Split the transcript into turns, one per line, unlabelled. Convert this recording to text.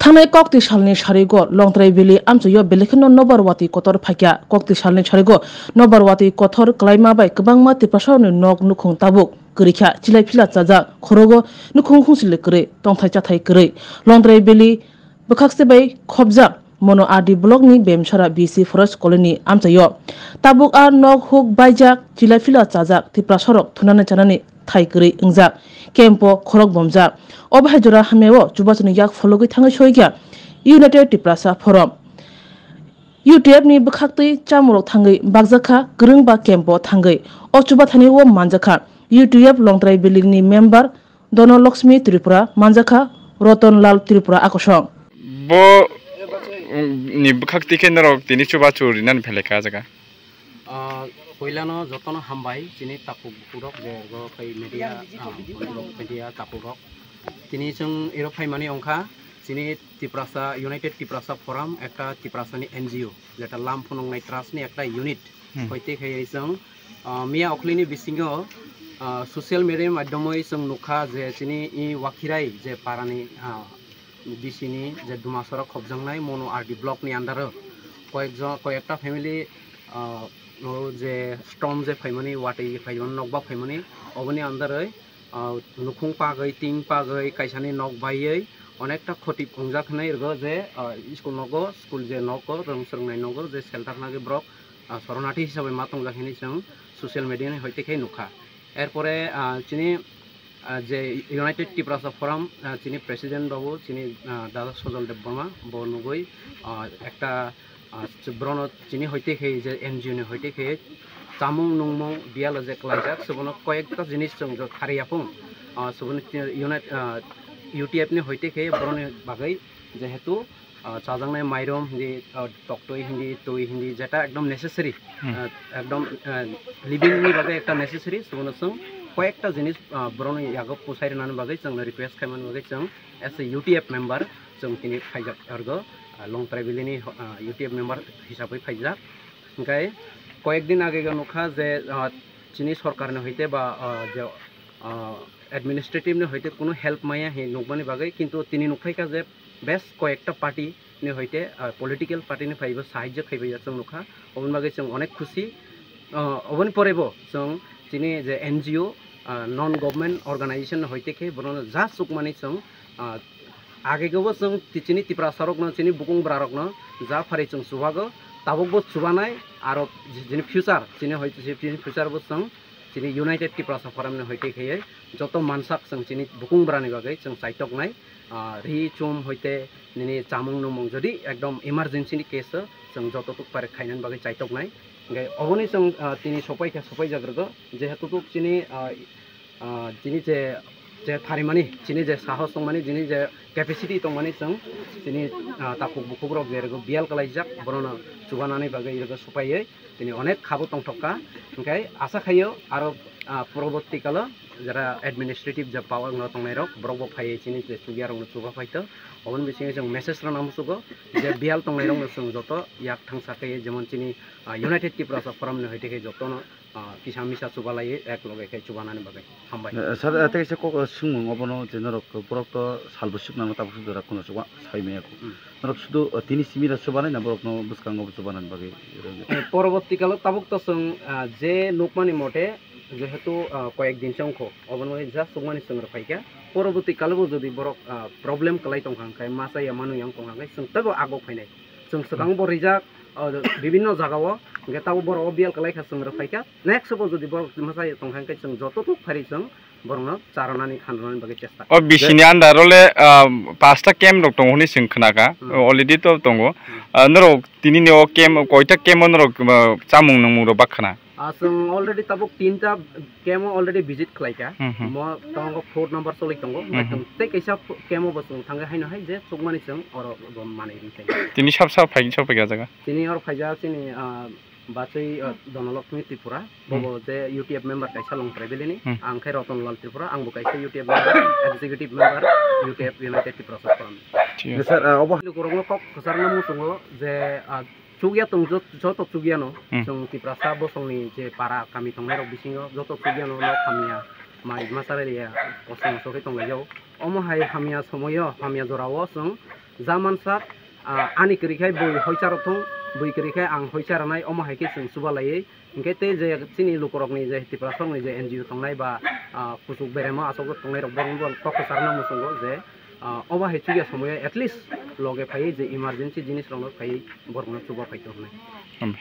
थांनाय कक्ति सालनि सारिगो लंथ्राई बिलि आमचयो बेलेखनो नबरवाती कतर फाक्या कक्ति सालनि सारिगो नबरवाती कथर क्लाइमा बाय गोबांमा तिपासावनि नग नुखुं ताबुक गरीखा चिलाय फिला चाजा खरगो नुखुं खुंसिले करे तंथाय चाथाय करे लंथ्राई बिलि बखाकसे बाय खबजा मनो आदि ब्लक नि बेमसारा बीसी फरेस्ट कॉलोनी आमचयो ताबुक आ नग हुक बायजाक चिलाय फिला चाजा तिपासरक थुनाने चानानि थाय करे इंजा केम्पो खरक बमजा अबहायजरा हामेओ चुबाचनि याक फलोगै थाङै सयग्या यूनाइटेड टिप्रासा फोरम यूटीएफ नि बखाक्तै चामुरक थाङै बागजाखा गोरों बा केम्पो थाङै अचुबा थानि वो मानजाखा यूटीएफ लंथ्राई बिल्डिं नि मेम्बर धनलक्ष्मी त्रिपुरा मानजाखा रतनलाल त्रिपुरा आकसं
bo ni bkhakti kenrok tini chuba churi nan pheleka jaga
koilano jotono hambai chini tapuk purok je go kai media tapurok tini chung ero phaimani ongkha chini tiprasa united tiprasa forum ekta tiprasa ni NGO jeta lam phunongnai trust ni ekta unit hoite khai chung mia oklini bisingo social media madhyamoi chung nukha je chini I wakirai je parani bisini je dumasara khobjangnai mono RD block ni under koyekta family je storm je phaimani watai phaiman nokba phaimani oboni under nukhung pagai ting pagai kaisani nok baiei onekta khoti pungjakhnai rgo je school je nogo rong sernai nogo je shelter nagi brok soronati hisabe matongjakhini chung social media ni hoite khai nukha erpore chini যে United Tiprasa forum চিনি president বাবু চিনি দাদা সজল দেব বর্মা বনুগই একটা ব্রণ চিনি হইতে খেয়ে যে এনজিও নি হইতে খেয়ে চামুং নুংমুং বিয়াল যে ক্লাইজাক সবন কয়েকটা জিনিস जों খারিয়াপুং সবন ইউটিএফ নি হইতে খেয়ে ব্রণ বাগৈ যেহেতু চাজাংনাই মাইরম হিন্দি টকটই হিন্দি তৈ হিন্দি যেটা একদম নেসেসারি একদম লিভিং নি বাগৈ একটা নেসেসারি সবন जों কয়েকটা জিনিস ব্রণ ইয়াগো পুসাইরানানি বাগৈ जों রিকোয়েস্ট খাইমান বাগৈ जों एस ए यूटीएफ मेम्बर जों तिनि फाइजाक अर्गो लंथ्राई बिलिनि यूटीएफ मेम्बर हिसाबै फाइजाक ओमफ्राय कয়েক दिन आगे नुखा जे चिनि सरकारनि हइते बा जे एडमिनिस्ट्रेटिव नि हइते कोनो हेल्प माया हे नुकबानि बागै किन्तु तिनि नुखायका जे बेस्ट कয়েকটা पार्टी नि हइते पलिटिकल पार्टी नि फाइबो साहाय्य खैबै जों नुखा अबन बागै जों अनेक खुशी अबन परेबो जों चिनि जे एनजीओ नन गभर्नमेंट अर्गानाइजेशन हइते खे बरन जा सुकमानि जों आगे गबो जों चिनि तिप्रासारक न चिनि बुकुं ब्रारक न जा फारि जों सुबागो ताबकबो सुबानाय आरो जिनि फ्यूचर चिनि हइते चिनि फ्यूचर बो जों चिनि यूनाइटेड तिप्रासा फोराम न हइते खे जत मानसाक जों चिनि बुकुं ब्रानि बागै जों साइटकनाय रि चुम हइते निनि चामुं नमुं जदि एकदम इमार्जेंसी नि केस जों जततुक पारे खाइनान बागै साइटकनाय अबनि जों तिनि सफाय जाग्रगो जेहेतु चिनि चिनि जे थारिमानि चिनि जे साहस दंमानि चिनि जे कैपेसिटी दंमानि जों चिनि तापुक बुकुब्रक जेरगो बियाल कलाइजाक बरनो चुबानानै बागै रगो सफायै तिनि अनेक खाबु दंथका ओंखाय आशा खायो आरो परवर्ती काल जरा एडमिनिस्ट्रेटिव जे पावर न तंनाय रक ब्रक फायै चिनि जे सुगियार न चुबा फायतो अबन बिसिङै जों मेसेज राना मुसुगो जे बियाल तंनाय रक जों जत याक थांसाखै जेमन चिनि यूनाइटेड टिप्रासा फोराम न हइते जतन किसा मिसा चुबालायै एक लगैखाय चुबानानै बागै हामबाय
सर एसे को सुंगुं अबनो जे नरक ब्रक तो सालबो सुकनांगो ताबो जरा कोन सुबा साइमेयाको नरक सुदु तिनि सिमिरा सुबानाय ना ब्रक न बुसकांगो सुबानानै बागै
परवर्ती काल ताबुक तो जों जे लोकमानि मते जेहेतु कয়েক दिन संखो अबन मै जा सुगमानि संग्र फाइका परवर्ती कालबो जदि ब्रक प्रॉब्लम कलाय तंखांखाय मासाया मानु yang तंखांखाय जों तबो आगो फैनाय जों सगां बरिजा विभिन्न जगाओ गेताव बर अबियाल कलायखा संग्र फाइका नेक्स्ट बो जदि बर मासाया तंखांखाय जों जततो फारि जों बरनो चारनानि खाननानि बागै चेष्टा
ओ बिसिनि आन्दारले पांचटा केम्प दं होनि जों खोनागा अलरेडी तो दङ नरो तिनि ओ केम्प कयटा केम्प नरो चामुं नमुं बाखना
जों अलरेडी ताबुक 3टा केम्प अलरेडी विजिट खलायका म तंगो 4 नंबर सलै तंगो एकदम ते कैसा केम्प बस थांगा हायनो हाय जे सुगमानि जों और माने रिथाय
तिनि सबसा फाइन सफैगा जागा
तिनि और फाइजा तिनि बाचै धनलक्ष्मी त्रिपुरा बबो जे यूटीएफ मेम्बर कैसा लंथ्राई बिलिनि आंखाय रतनलाल त्रिपुरा आंबो कैसा UTF member executive member UTF united Tiprasa forum
sir अबो
गरंग कक खसारना मुसुङो जे चुगिया तं जत चुगियानो जों तिप्रासा बसंनि जे पारा कामि तंनाय रक बिसिङो जत चुगियानो न खामिया माइ मासारिया असं सखै तंनायजौ अमहाय हामिया समयो हामिया जरावो जों Zaman sak ani kirikai boi hoicar thong boi kirikai ang hoicar nai oma haike sing subalai ingke te je sini lukorok ni je tiprasong ni je NGO tongnai ba pusuk berema asok tongnai rok borong kok sarna musungo je oma hechuya samoy at least loge phai je emergency jinis rong phai borong suba phai to hnai